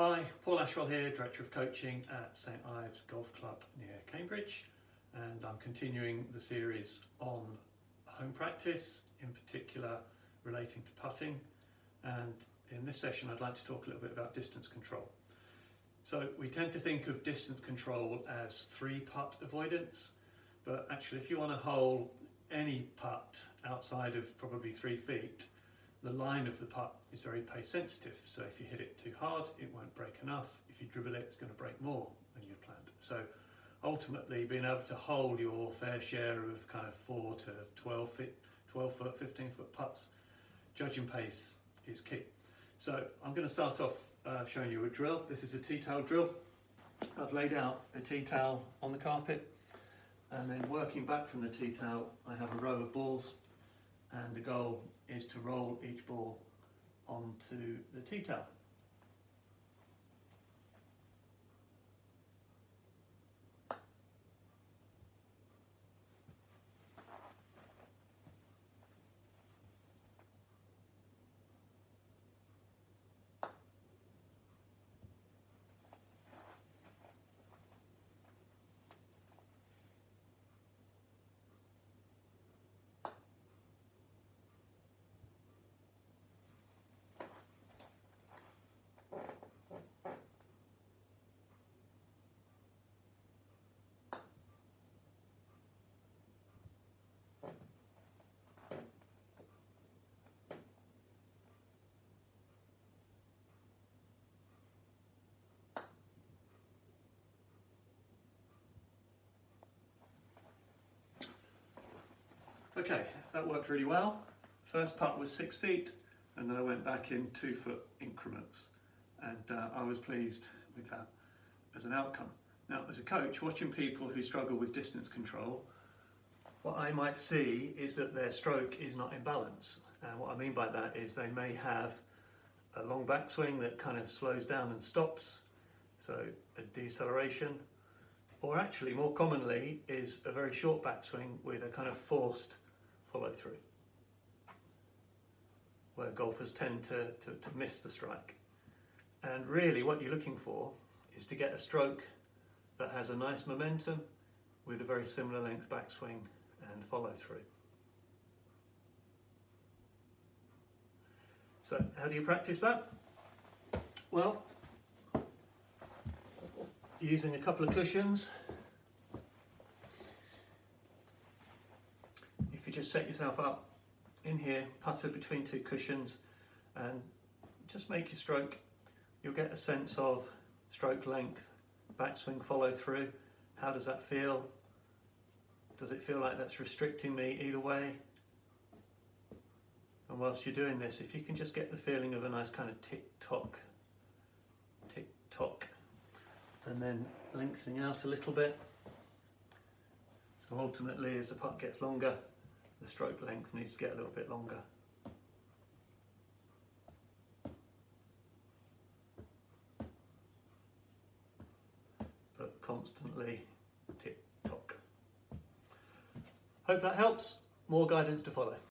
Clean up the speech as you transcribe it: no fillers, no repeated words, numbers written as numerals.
Hi, Paul Ashwell here, Director of Coaching at St Ives Golf Club near Cambridge, and I'm continuing the series on home practice, in particular relating to putting, and in this session I'd like to talk a little bit about distance control. So we tend to think of distance control as 3-putt avoidance, but actually if you want to hole any putt outside of probably 3 feet, the line of the putt is very pace sensitive, so if you hit it too hard it won't break enough. If you dribble it, it's going to break more than you planned. So ultimately being able to hold your fair share of kind of 4 to 12 foot, 15 foot putts, judging pace is key. So I'm going to start off showing you a drill. This is a tea towel drill. I've laid out a tea towel on the carpet, and then working back from the tea towel I have a row of balls, and the goal is to roll each ball onto the tea towel. Okay, that worked really well. First putt was 6 feet, and then I went back in 2 foot increments, and I was pleased with that as an outcome. Now, as a coach, watching people who struggle with distance control, what I might see is that their stroke is not in balance. And what I mean by that is they may have a long backswing that kind of slows down and stops, so a deceleration, or actually more commonly is a very short backswing with a kind of forced follow through, where golfers tend to miss the strike. And really what you're looking for is to get a stroke that has a nice momentum with a very similar length backswing and follow through. So how do you practice that? Well, using a couple of cushions. If you just set yourself up in here, putter between 2 cushions, and just make your stroke, you'll get a sense of stroke length, backswing follow through. How does that feel? Does it feel like that's restricting me either way? And whilst you're doing this, if you can just get the feeling of a nice kind of tick-tock, tick-tock, and then lengthening out a little bit. So ultimately, as the putt gets longer, the stroke length needs to get a little bit longer. But constantly tick-tock. Hope that helps. More guidance to follow.